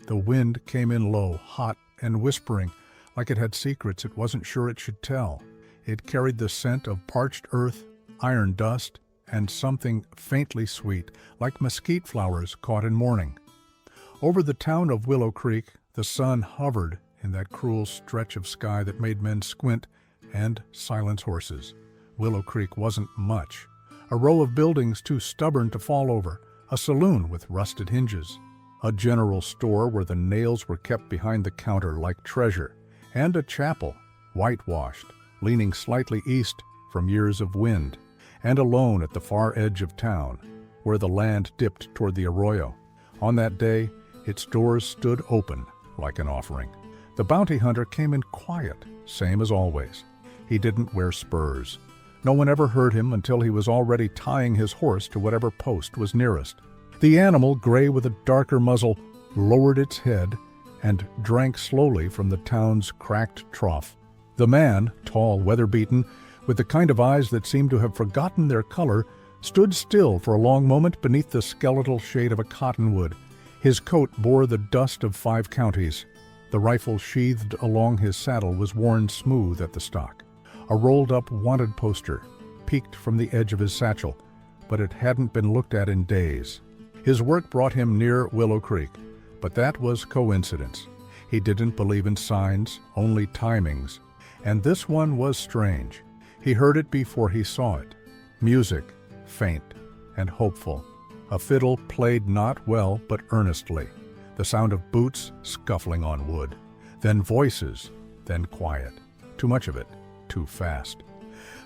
The wind came in low, hot and whispering, like it had secrets it wasn't sure it should tell. It carried the scent of parched earth, iron dust, and something faintly sweet, like mesquite flowers caught in morning. Over the town of Willow Creek, the sun hovered in that cruel stretch of sky that made men squint and silence horses. Willow Creek wasn't much. A row of buildings too stubborn to fall over, a saloon with rusted hinges, a general store where the nails were kept behind the counter like treasure, and a chapel, whitewashed, leaning slightly east from years of wind, and alone at the far edge of town, where the land dipped toward the arroyo. On that day, its doors stood open like an offering. The bounty hunter came in quiet, same as always. He didn't wear spurs. No one ever heard him until he was already tying his horse to whatever post was nearest. The animal, gray with a darker muzzle, lowered its head and drank slowly from the town's cracked trough. The man, tall, weather-beaten, with the kind of eyes that seemed to have forgotten their color, stood still for a long moment beneath the skeletal shade of a cottonwood. His coat bore the dust of 5 counties. The rifle sheathed along his saddle was worn smooth at the stock. A rolled-up wanted poster peeked from the edge of his satchel, but it hadn't been looked at in days. His work brought him near Willow Creek, but that was coincidence. He didn't believe in signs, only timings. And this one was strange. He heard it before he saw it. Music, faint and hopeful. A fiddle played not well but earnestly. The sound of boots scuffling on wood. Then voices, then quiet. Too much of it, too fast.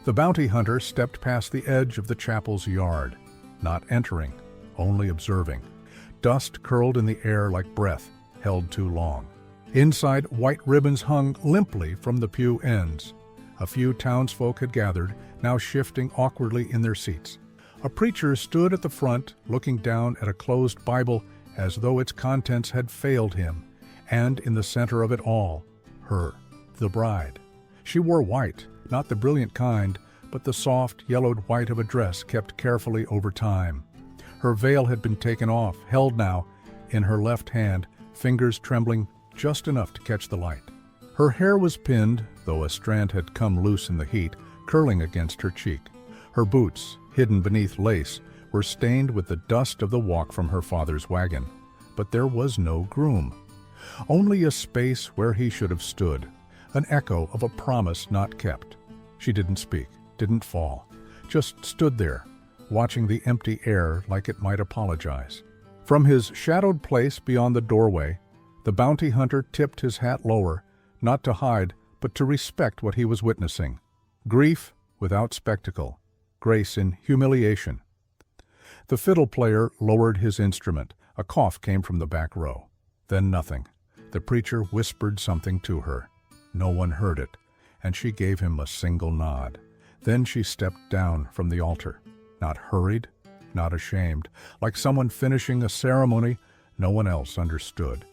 The bounty hunter stepped past the edge of the chapel's yard, not entering, only observing. Dust curled in the air like breath held too long. Inside, white ribbons hung limply from the pew ends. A few townsfolk had gathered, now shifting awkwardly in their seats. A preacher stood at the front, looking down at a closed Bible as though its contents had failed him, and in the center of it all, her, the bride. She wore white, not the brilliant kind, but the soft, yellowed white of a dress kept carefully over time. Her veil had been taken off, held now in her left hand, fingers trembling just enough to catch the light. Her hair was pinned, though a strand had come loose in the heat, curling against her cheek. Her boots, hidden beneath lace, were stained with the dust of the walk from her father's wagon. But there was no groom. Only a space where he should have stood, an echo of a promise not kept. She didn't speak, didn't fall, just stood there, watching the empty air like it might apologize. From his shadowed place beyond the doorway, the bounty hunter tipped his hat lower, not to hide, but to respect what he was witnessing. Grief without spectacle, grace in humiliation. The fiddle player lowered his instrument. A cough came from the back row. Then nothing. The preacher whispered something to her. No one heard it, and she gave him a single nod. Then she stepped down from the altar, not hurried, not ashamed, like someone finishing a ceremony no one else understood.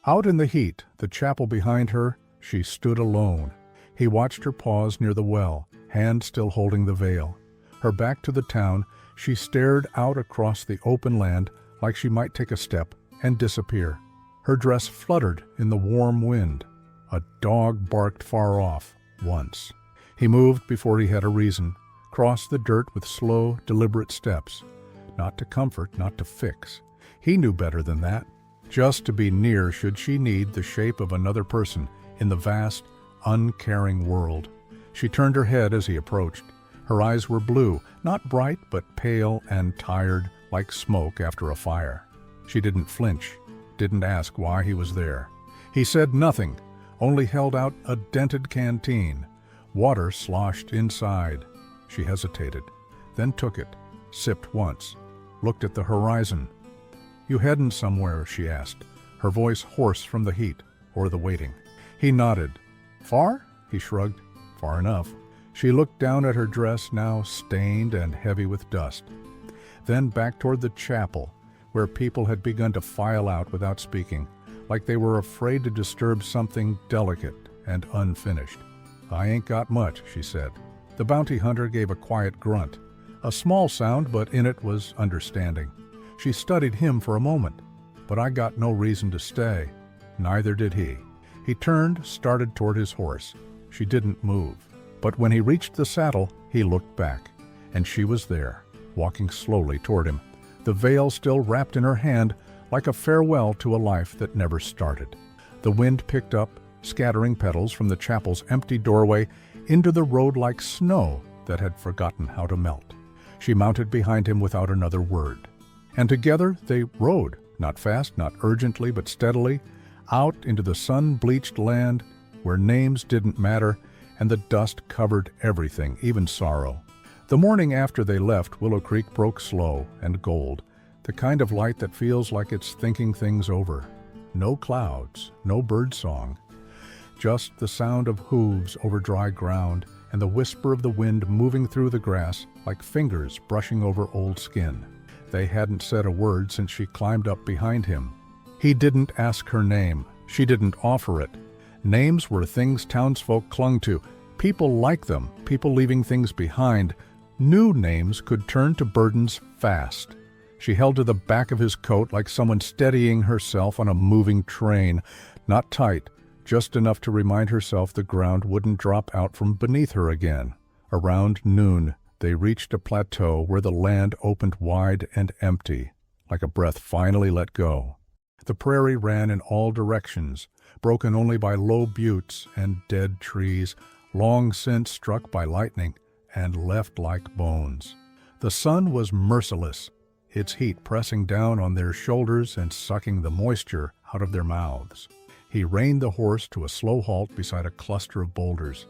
Out in the heat, the chapel behind her, she stood alone. He watched her pause near the well, hand still holding the veil. Her back to the town, she stared out across the open land like she might take a step and disappear. Her dress fluttered in the warm wind. A dog barked far off, once. He moved before he had a reason, crossed the dirt with slow, deliberate steps. Not to comfort, not to fix. He knew better than that. Just to be near should she need the shape of another person in the vast, uncaring world. She turned her head as he approached. Her eyes were blue, not bright but pale and tired, like smoke after a fire. She didn't flinch, didn't ask why he was there. He said nothing, only held out a dented canteen. Water sloshed inside. She hesitated, then took it, sipped once, looked at the horizon. "You headin' somewhere?" she asked, her voice hoarse from the heat or the waiting. He nodded. "Far?" He shrugged. "Far enough." She looked down at her dress, now stained and heavy with dust. Then back toward the chapel, where people had begun to file out without speaking, like they were afraid to disturb something delicate and unfinished. "I ain't got much," she said. The bounty hunter gave a quiet grunt. A small sound, but in it was understanding. She studied him for a moment. "But I got no reason to stay." Neither did he. He turned, started toward his horse. She didn't move. But when he reached the saddle, he looked back, and she was there, walking slowly toward him, the veil still wrapped in her hand like a farewell to a life that never started. The wind picked up, scattering petals from the chapel's empty doorway into the road like snow that had forgotten how to melt. She mounted behind him without another word. And together they rode, not fast, not urgently, but steadily, out into the sun-bleached land where names didn't matter and the dust covered everything, even sorrow. The morning after they left, Willow Creek broke slow and gold, the kind of light that feels like it's thinking things over. No clouds, no bird song, just the sound of hooves over dry ground and the whisper of the wind moving through the grass like fingers brushing over old skin. They hadn't said a word since she climbed up behind him. He didn't ask her name. She didn't offer it. Names were things townsfolk clung to. People like them, people leaving things behind. New names could turn to burdens fast. She held to the back of his coat like someone steadying herself on a moving train. Not tight, just enough to remind herself the ground wouldn't drop out from beneath her again. Around noon, they reached a plateau where the land opened wide and empty, like a breath finally let go. The prairie ran in all directions, broken only by low buttes and dead trees, long since struck by lightning and left like bones. The sun was merciless, its heat pressing down on their shoulders and sucking the moisture out of their mouths. He reined the horse to a slow halt beside a cluster of boulders.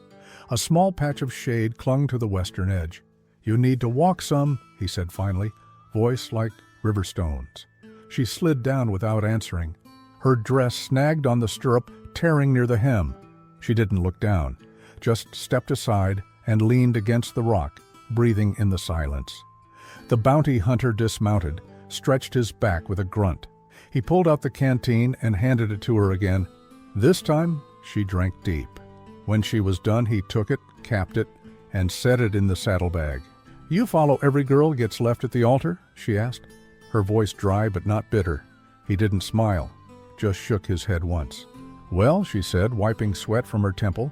A small patch of shade clung to the western edge. "You need to walk some," he said finally, voice like river stones. She slid down without answering. Her dress snagged on the stirrup, tearing near the hem. She didn't look down, just stepped aside and leaned against the rock, breathing in the silence. The bounty hunter dismounted, stretched his back with a grunt. He pulled out the canteen and handed it to her again. This time, she drank deep. When she was done, he took it, capped it, and set it in the saddlebag. "You follow every girl gets left at the altar?" she asked, her voice dry but not bitter. He didn't smile, just shook his head once. "Well," she said, wiping sweat from her temple,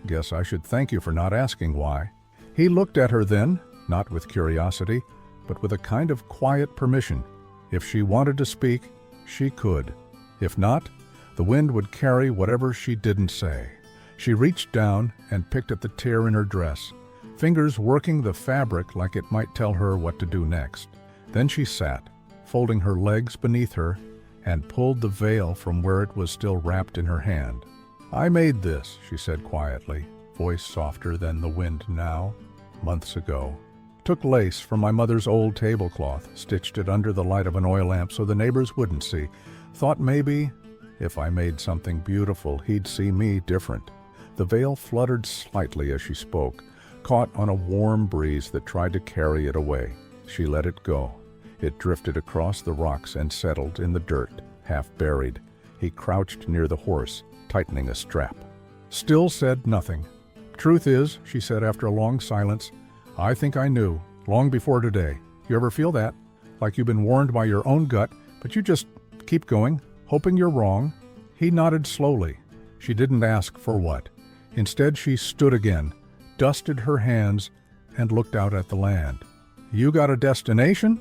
"guess I should thank you for not asking why." He looked at her then, not with curiosity, but with a kind of quiet permission. If she wanted to speak, she could. If not, the wind would carry whatever she didn't say. She reached down and picked at the tear in her dress, fingers working the fabric like it might tell her what to do next. Then she sat, folding her legs beneath her, and pulled the veil from where it was still wrapped in her hand. "I made this," she said quietly, voice softer than the wind now, "months ago. Took lace from my mother's old tablecloth, stitched it under the light of an oil lamp so the neighbors wouldn't see. Thought maybe, if I made something beautiful, he'd see me different." The veil fluttered slightly as she spoke, caught on a warm breeze that tried to carry it away. She let it go. It drifted across the rocks and settled in the dirt, half buried. He crouched near the horse, tightening a strap. Still said nothing. "Truth is," she said after a long silence, "I think I knew, long before today. You ever feel that? Like you've been warned by your own gut, but you just keep going, hoping you're wrong?" He nodded slowly. She didn't ask for what. Instead, she stood again, dusted her hands, and looked out at the land. "You got a destination?"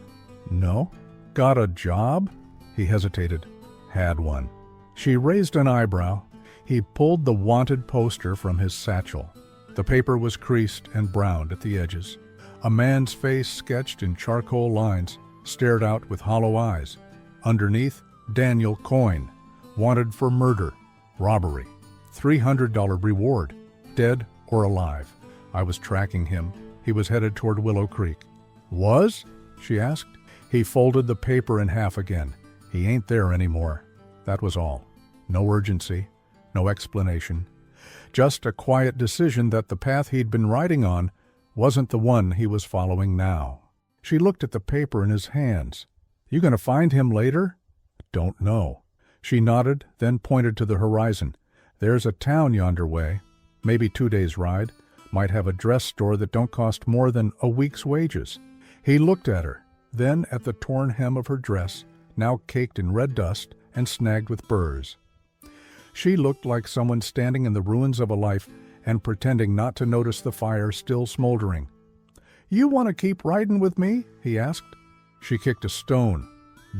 "No." "Got a job?" He hesitated. "Had one." She raised an eyebrow. He pulled the wanted poster from his satchel. The paper was creased and browned at the edges. A man's face sketched in charcoal lines stared out with hollow eyes. Underneath, Daniel Coyne, wanted for murder, robbery, $300 reward, dead or alive. I was tracking him. He was headed toward Willow Creek. "Was?" she asked. He folded the paper in half again. "He ain't there anymore." That was all. No urgency, no explanation. Just a quiet decision that the path he'd been riding on wasn't the one he was following now. She looked at the paper in his hands. "You gonna find him later?" "Don't know." She nodded, then pointed to the horizon. "There's a town yonder way, maybe 2 days' ride. Might have a dress store that don't cost more than a week's wages." He looked at her, then at the torn hem of her dress, now caked in red dust and snagged with burrs. She looked like someone standing in the ruins of a life and pretending not to notice the fire still smoldering. "You want to keep riding with me?" he asked. She kicked a stone.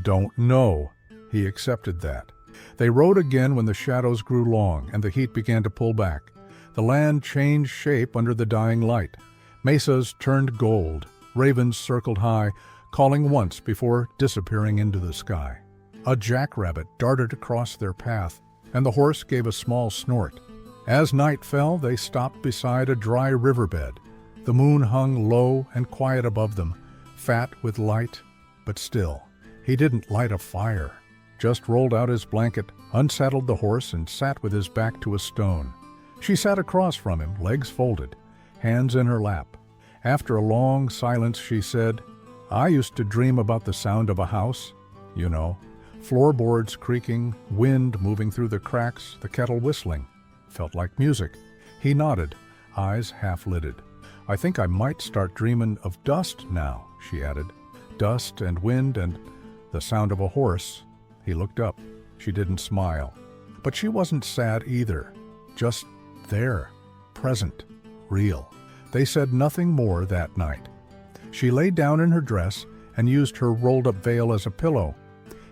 "Don't know." He accepted that. They rode again when the shadows grew long and the heat began to pull back. The land changed shape under the dying light. Mesas turned gold. Ravens circled high, calling once before disappearing into the sky. A jackrabbit darted across their path, and the horse gave a small snort. As night fell, they stopped beside a dry riverbed. The moon hung low and quiet above them, fat with light, but still. He didn't light a fire, just rolled out his blanket, unsaddled the horse, and sat with his back to a stone. She sat across from him, legs folded, hands in her lap. After a long silence, she said, "I used to dream about the sound of a house, you know. Floorboards creaking, wind moving through the cracks, the kettle whistling. Felt like music." He nodded, eyes half-lidded. "I think I might start dreaming of dust now," she added. "Dust and wind and the sound of a horse." He looked up. She didn't smile. But she wasn't sad either. Just there, present, real. They said nothing more that night. She lay down in her dress and used her rolled-up veil as a pillow.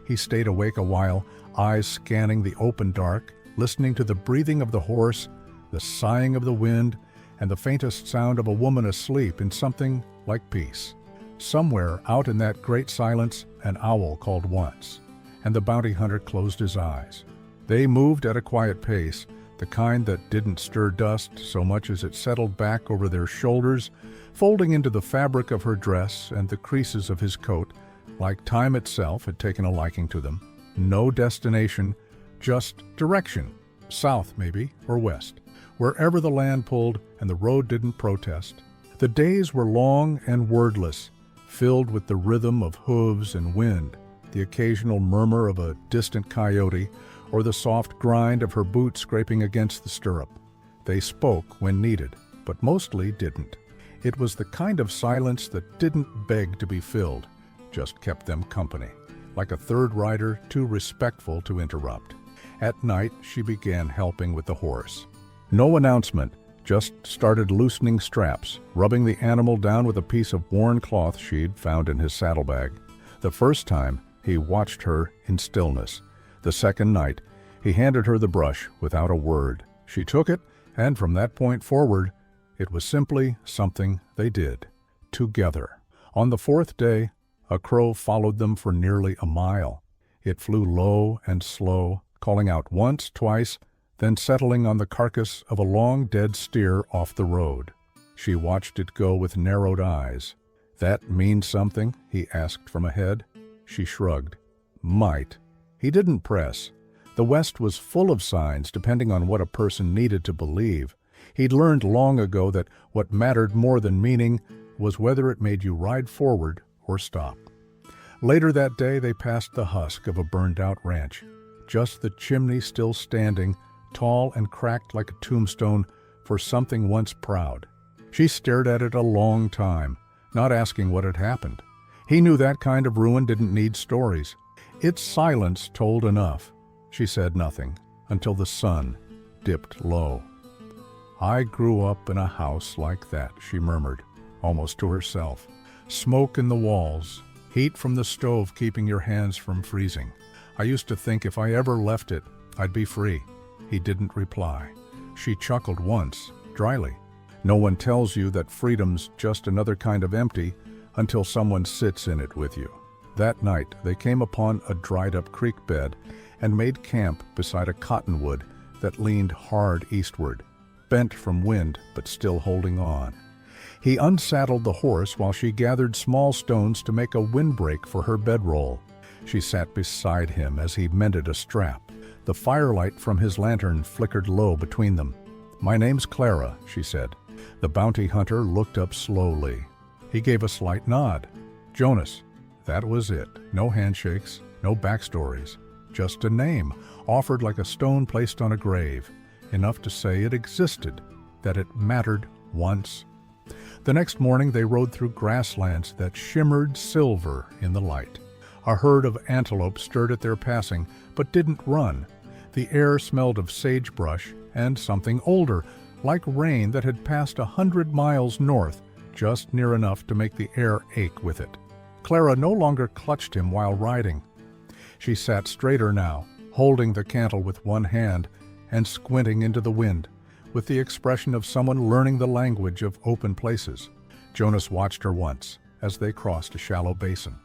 He stayed awake a while, eyes scanning the open dark, listening to the breathing of the horse, the sighing of the wind, and the faintest sound of a woman asleep in something like peace. Somewhere out in that great silence, an owl called once, and the bounty hunter closed his eyes. They moved at a quiet pace, the kind that didn't stir dust so much as it settled back over their shoulders, folding into the fabric of her dress and the creases of his coat, like time itself had taken a liking to them. No destination, just direction, south maybe, or west, wherever the land pulled and the road didn't protest. The days were long and wordless, filled with the rhythm of hooves and wind, the occasional murmur of a distant coyote, or the soft grind of her boot scraping against the stirrup. They spoke when needed, but mostly didn't. It was the kind of silence that didn't beg to be filled, just kept them company, like a third rider too respectful to interrupt. At night, she began helping with the horse. No announcement, just started loosening straps, rubbing the animal down with a piece of worn cloth she'd found in his saddlebag. The first time, he watched her in stillness. The second night, he handed her the brush without a word. She took it, and from that point forward, it was simply something they did, together. On the fourth day, a crow followed them for nearly a mile. It flew low and slow, calling out once, twice, then settling on the carcass of a long dead steer off the road. She watched it go with narrowed eyes. "That means something?" he asked from ahead. She shrugged. "Might." He didn't press. The West was full of signs depending on what a person needed to believe. He'd learned long ago that what mattered more than meaning was whether it made you ride forward or stop. Later that day they passed the husk of a burned-out ranch, just the chimney still standing, tall and cracked like a tombstone for something once proud. She stared at it a long time, not asking what had happened. He knew that kind of ruin didn't need stories. Its silence told enough. She said nothing until the sun dipped low. "I grew up in a house like that," she murmured, almost to herself. "Smoke in the walls, heat from the stove keeping your hands from freezing. I used to think if I ever left it, I'd be free." He didn't reply. She chuckled once, dryly. No one tells you that freedom's just another kind of empty until someone sits in it with you. That night, they came upon a dried-up creek bed and made camp beside a cottonwood that leaned hard eastward, bent from wind but still holding on. He unsaddled the horse while she gathered small stones to make a windbreak for her bedroll. She sat beside him as he mended a strap. The firelight from his lantern flickered low between them. "My name's Clara," she said. The bounty hunter looked up slowly. He gave a slight nod. "Jonas." That was it. No handshakes, no backstories. Just a name, offered like a stone placed on a grave. Enough to say it existed, that it mattered once. The next morning they rode through grasslands that shimmered silver in the light. A herd of antelope stirred at their passing, but didn't run. The air smelled of sagebrush and something older, like rain that had passed 100 miles north, just near enough to make the air ache with it. Clara no longer clutched him while riding. She sat straighter now, holding the cantle with one hand and squinting into the wind, with the expression of someone learning the language of open places. Jonas watched her once, as they crossed a shallow basin.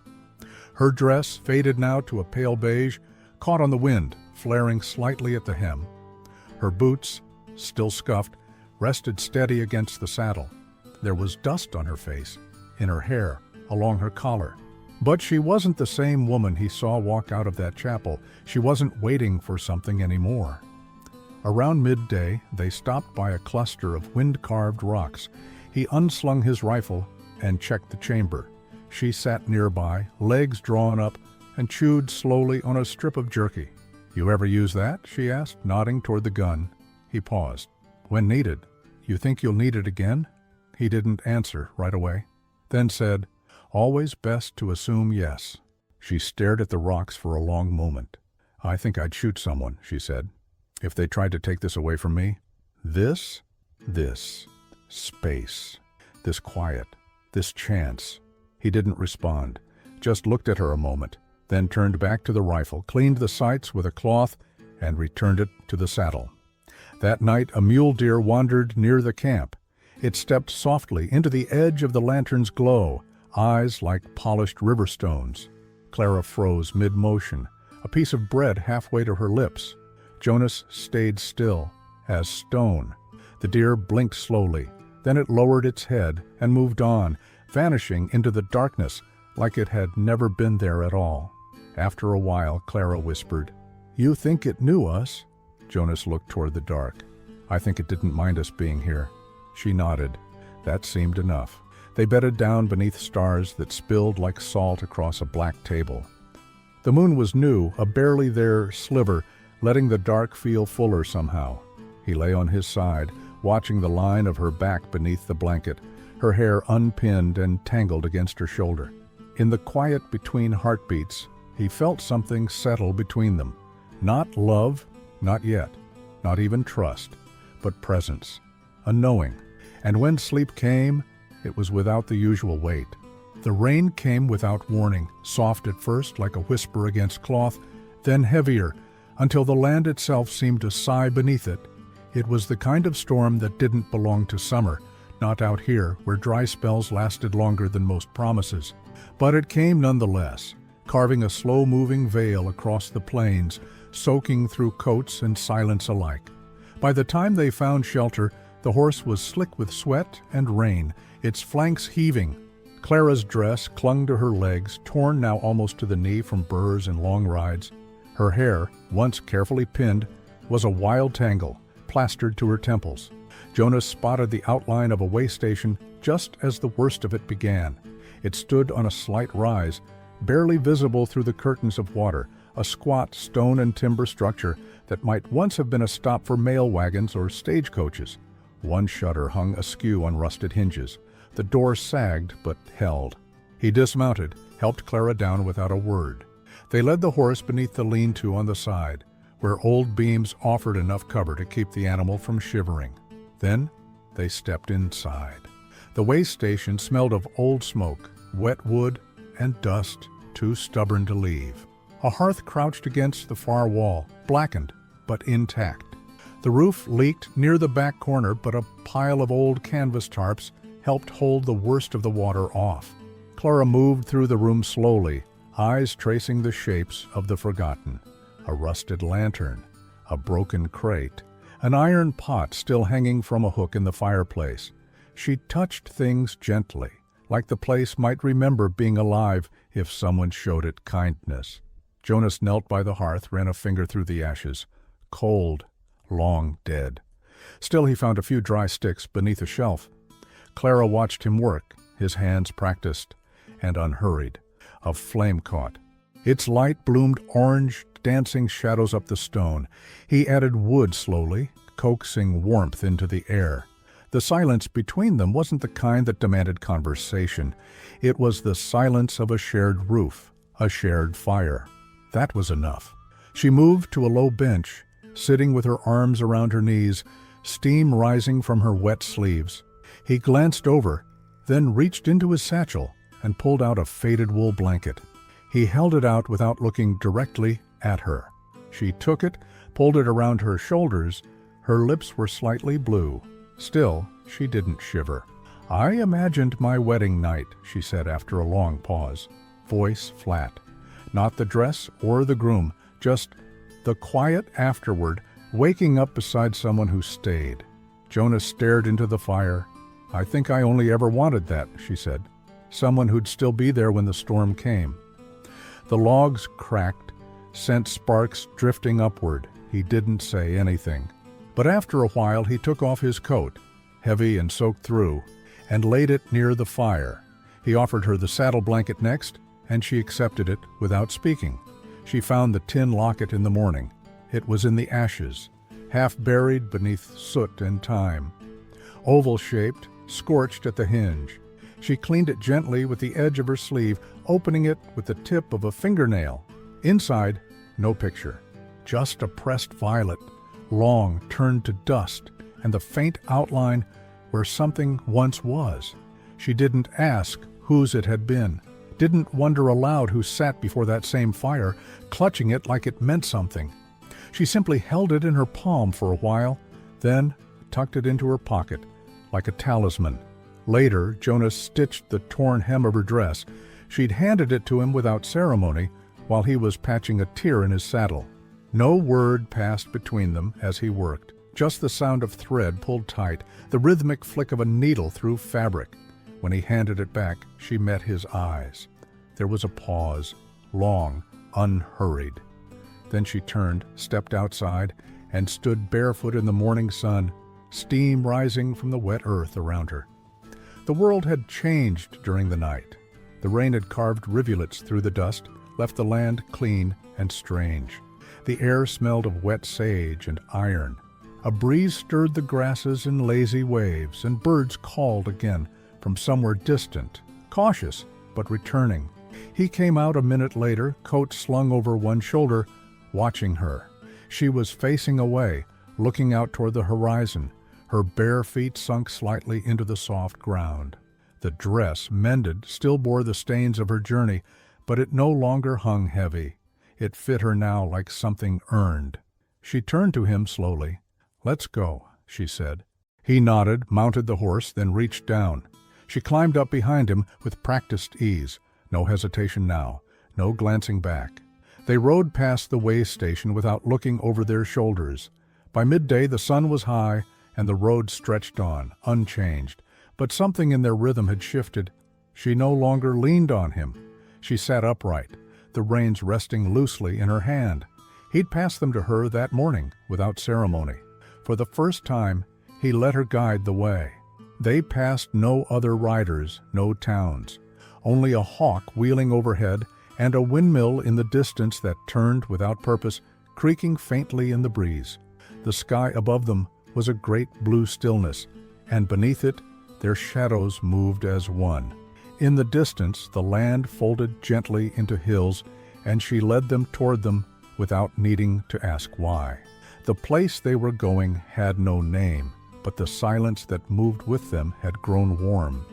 Her dress, faded now to a pale beige, caught on the wind, flaring slightly at the hem. Her boots, still scuffed, rested steady against the saddle. There was dust on her face, in her hair, along her collar. But she wasn't the same woman he saw walk out of that chapel. She wasn't waiting for something anymore. Around midday, they stopped by a cluster of wind-carved rocks. He unslung his rifle and checked the chamber. She sat nearby, legs drawn up, and chewed slowly on a strip of jerky. "You ever use that?" she asked, nodding toward the gun. He paused. "When needed. You think you'll need it again?" He didn't answer right away, then said, "Always best to assume yes." She stared at the rocks for a long moment. "I think I'd shoot someone," she said, "if they tried to take this away from me. This space, this quiet, this chance." He didn't respond, just looked at her a moment, then turned back to the rifle, cleaned the sights with a cloth, and returned it to the saddle. That night a mule deer wandered near the camp. It stepped softly into the edge of the lantern's glow, eyes like polished river stones. Clara froze mid-motion, a piece of bread halfway to her lips. Jonas stayed still, as stone. The deer blinked slowly, then it lowered its head and moved on, vanishing into the darkness like it had never been there at all. After a while, Clara whispered, "You think it knew us?" Jonas looked toward the dark. "I think it didn't mind us being here." She nodded. That seemed enough. They bedded down beneath stars that spilled like salt across a black table. The moon was new, a barely there sliver, letting the dark feel fuller somehow. He lay on his side, watching the line of her back beneath the blanket, her hair unpinned and tangled against her shoulder. In the quiet between heartbeats, he felt something settle between them. Not love, not yet, not even trust, but presence, a knowing. And when sleep came, it was without the usual weight. The rain came without warning, soft at first like a whisper against cloth, then heavier, until the land itself seemed to sigh beneath it. It was the kind of storm that didn't belong to summer, not out here, where dry spells lasted longer than most promises. But it came nonetheless, carving a slow-moving veil across the plains, soaking through coats and silence alike. By the time they found shelter, the horse was slick with sweat and rain, its flanks heaving. Clara's dress clung to her legs, torn now almost to the knee from burrs and long rides. Her hair, once carefully pinned, was a wild tangle, plastered to her temples. Jonas spotted the outline of a way station just as the worst of it began. It stood on a slight rise, barely visible through the curtains of water, a squat stone and timber structure that might once have been a stop for mail wagons or stagecoaches. One shutter hung askew on rusted hinges. The door sagged but held. He dismounted, helped Clara down without a word. They led the horse beneath the lean-to on the side, where old beams offered enough cover to keep the animal from shivering. Then they stepped inside. The way station smelled of old smoke, wet wood, and dust, too stubborn to leave. A hearth crouched against the far wall, blackened but intact. The roof leaked near the back corner, but a pile of old canvas tarps helped hold the worst of the water off. Clara moved through the room slowly, eyes tracing the shapes of the forgotten. A rusted lantern, a broken crate, an iron pot still hanging from a hook in the fireplace. She touched things gently, like the place might remember being alive if someone showed it kindness. Jonas knelt by the hearth, ran a finger through the ashes. Cold, long dead. Still, he found a few dry sticks beneath a shelf. Clara watched him work, his hands practiced and unhurried. A flame caught. Its light bloomed orange, dancing shadows up the stone. He added wood slowly, coaxing warmth into the air. The silence between them wasn't the kind that demanded conversation. It was the silence of a shared roof, a shared fire. That was enough. She moved to a low bench, sitting with her arms around her knees, steam rising from her wet sleeves. He glanced over, then reached into his satchel and pulled out a faded wool blanket. He held it out without looking directly at her. She took it, pulled it around her shoulders. Her lips were slightly blue. Still, she didn't shiver. "I imagined my wedding night," she said after a long pause, voice flat. Not the dress or the groom, just the quiet afterward, waking up beside someone who stayed. Jonas stared into the fire. "I think I only ever wanted that," she said. "Someone who'd still be there when the storm came." The logs cracked, sent sparks drifting upward. He didn't say anything. But after a while he took off his coat, heavy and soaked through, and laid it near the fire. He offered her the saddle blanket next, and she accepted it without speaking. She found the tin locket in the morning. It was in the ashes, half buried beneath soot and time. Oval-shaped, scorched at the hinge. She cleaned it gently with the edge of her sleeve, opening it with the tip of a fingernail. Inside, no picture. Just a pressed violet, long turned to dust, and the faint outline where something once was. She didn't ask whose it had been, didn't wonder aloud who sat before that same fire, clutching it like it meant something. She simply held it in her palm for a while, then tucked it into her pocket, like a talisman. Later, Jonas stitched the torn hem of her dress. She'd handed it to him without ceremony, while he was patching a tear in his saddle. No word passed between them as he worked, just the sound of thread pulled tight, the rhythmic flick of a needle through fabric. When he handed it back, she met his eyes. There was a pause, long, unhurried. Then she turned, stepped outside, and stood barefoot in the morning sun, steam rising from the wet earth around her. The world had changed during the night. The rain had carved rivulets through the dust, left the land clean and strange. The air smelled of wet sage and iron. A breeze stirred the grasses in lazy waves, and birds called again from somewhere distant, cautious but returning. He came out a minute later, coat slung over one shoulder, watching her. She was facing away, looking out toward the horizon, her bare feet sunk slightly into the soft ground. The dress, mended, still bore the stains of her journey, but it no longer hung heavy. It fit her now like something earned. She turned to him slowly. "Let's go," she said. He nodded, mounted the horse, then reached down. She climbed up behind him with practiced ease. No hesitation now, no glancing back. They rode past the way station without looking over their shoulders. By midday the sun was high, and the road stretched on, unchanged. But something in their rhythm had shifted. She no longer leaned on him. She sat upright, the reins resting loosely in her hand. He'd passed them to her that morning, without ceremony. For the first time, he let her guide the way. They passed no other riders, no towns. Only a hawk wheeling overhead, and a windmill in the distance that turned without purpose, creaking faintly in the breeze. The sky above them was a great blue stillness, and beneath it, their shadows moved as one. In the distance, the land folded gently into hills, and she led them toward them without needing to ask why. The place they were going had no name, but the silence that moved with them had grown warm.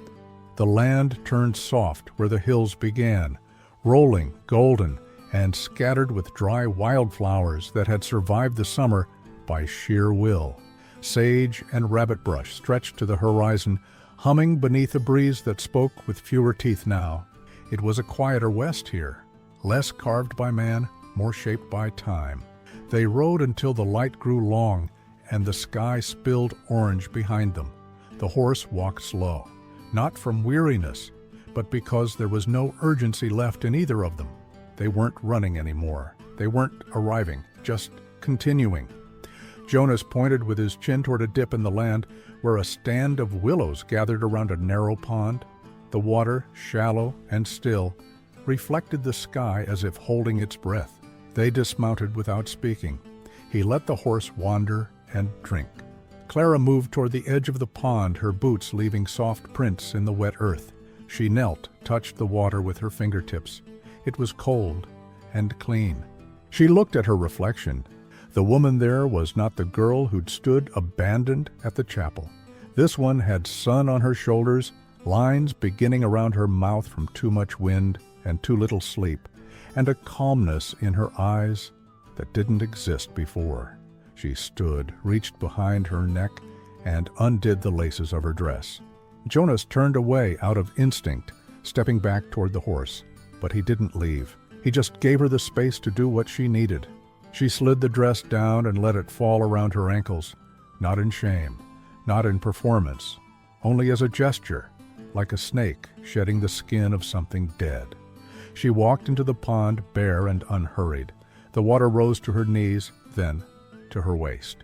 The land turned soft where the hills began, rolling, golden, and scattered with dry wildflowers that had survived the summer by sheer will. Sage and rabbit brush stretched to the horizon, humming beneath a breeze that spoke with fewer teeth now. It was a quieter west here, less carved by man, more shaped by time. They rode until the light grew long and the sky spilled orange behind them. The horse walked slow, not from weariness, but because there was no urgency left in either of them. They weren't running anymore. They weren't arriving, just continuing. Jonas pointed with his chin toward a dip in the land where a stand of willows gathered around a narrow pond. The water, shallow and still, reflected the sky as if holding its breath. They dismounted without speaking. He let the horse wander and drink. Clara moved toward the edge of the pond, her boots leaving soft prints in the wet earth. She knelt, touched the water with her fingertips. It was cold and clean. She looked at her reflection. The woman there was not the girl who'd stood abandoned at the chapel. This one had sun on her shoulders, lines beginning around her mouth from too much wind and too little sleep, and a calmness in her eyes that didn't exist before. She stood, reached behind her neck, and undid the laces of her dress. Jonas turned away out of instinct, stepping back toward the horse. But he didn't leave. He just gave her the space to do what she needed. She slid the dress down and let it fall around her ankles, not in shame, not in performance, only as a gesture, like a snake shedding the skin of something dead. She walked into the pond bare and unhurried. The water rose to her knees, then to her waist.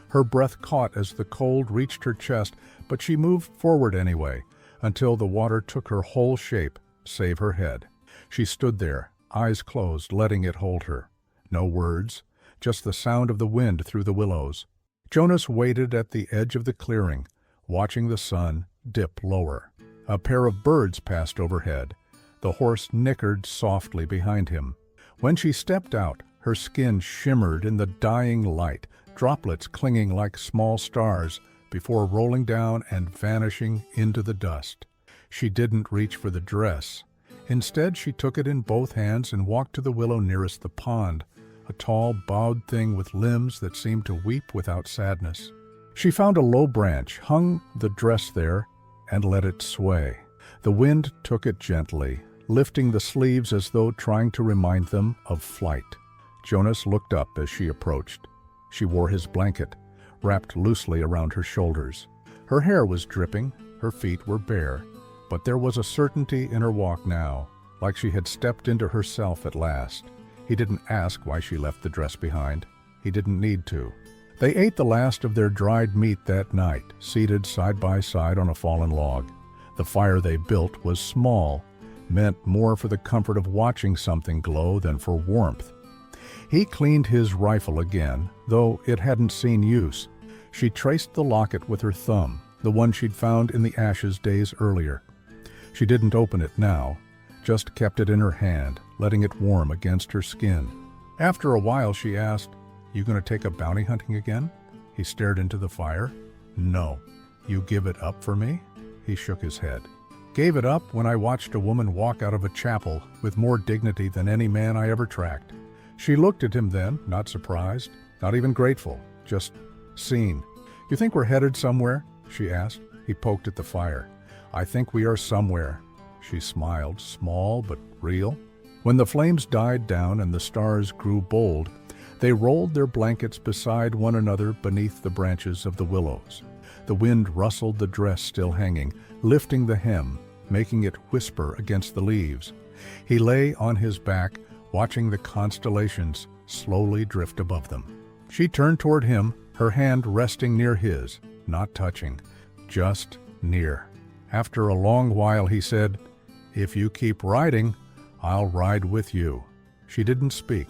Her breath caught as the cold reached her chest, but she moved forward anyway, until the water took her whole shape, save her head. She stood there, eyes closed, letting it hold her. No words, just the sound of the wind through the willows. Jonas waited at the edge of the clearing, watching the sun dip lower. A pair of birds passed overhead. The horse nickered softly behind him. When she stepped out, her skin shimmered in the dying light, droplets clinging like small stars before rolling down and vanishing into the dust. She didn't reach for the dress. Instead, she took it in both hands and walked to the willow nearest the pond, a tall, bowed thing with limbs that seemed to weep without sadness. She found a low branch, hung the dress there, and let it sway. The wind took it gently, lifting the sleeves as though trying to remind them of flight. Jonas looked up as she approached. She wore his blanket, wrapped loosely around her shoulders. Her hair was dripping, her feet were bare, but there was a certainty in her walk now, like she had stepped into herself at last. He didn't ask why she left the dress behind. He didn't need to. They ate the last of their dried meat that night, seated side by side on a fallen log. The fire they built was small, meant more for the comfort of watching something glow than for warmth. He cleaned his rifle again, though it hadn't seen use. She traced the locket with her thumb, the one she'd found in the ashes days earlier. She didn't open it now, just kept it in her hand, letting it warm against her skin. After a while she asked, "You gonna take up bounty hunting again?" He stared into the fire. "No." "You give it up for me?" He shook his head. "Gave it up when I watched a woman walk out of a chapel with more dignity than any man I ever tracked." She looked at him then, not surprised, not even grateful, just seen. "You think we're headed somewhere?" she asked. He poked at the fire. "I think we are somewhere." She smiled, small but real. When the flames died down and the stars grew bold, they rolled their blankets beside one another beneath the branches of the willows. The wind rustled the dress still hanging, lifting the hem, making it whisper against the leaves. He lay on his back, watching the constellations slowly drift above them. She turned toward him, her hand resting near his, not touching, just near. After a long while he said, "If you keep riding, I'll ride with you." She didn't speak,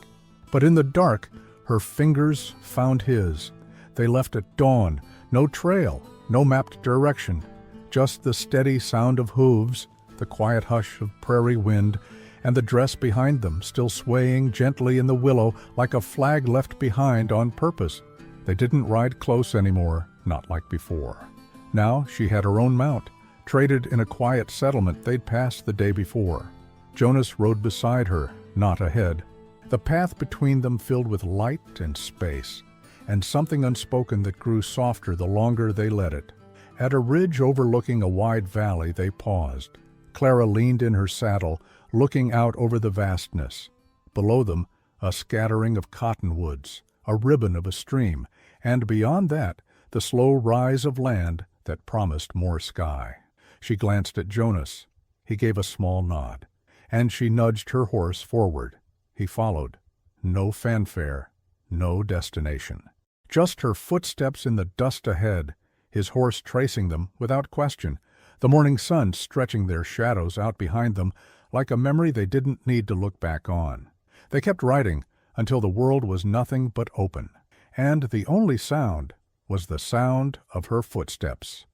but in the dark, her fingers found his. They left at dawn, no trail, no mapped direction, just the steady sound of hooves, the quiet hush of prairie wind, and the dress behind them still swaying gently in the willow like a flag left behind on purpose. They didn't ride close anymore, not like before. Now she had her own mount, traded in a quiet settlement they'd passed the day before. Jonas rode beside her, not ahead. The path between them filled with light and space, and something unspoken that grew softer the longer they let it. At a ridge overlooking a wide valley they paused. Clara leaned in her saddle, looking out over the vastness. Below them, a scattering of cottonwoods, a ribbon of a stream, and beyond that, the slow rise of land that promised more sky. She glanced at Jonas. He gave a small nod, and she nudged her horse forward. He followed. No fanfare, no destination. Just her footsteps in the dust ahead, his horse tracing them without question, the morning sun stretching their shadows out behind them like a memory they didn't need to look back on. They kept riding until the world was nothing but open, and the only sound was the sound of her footsteps.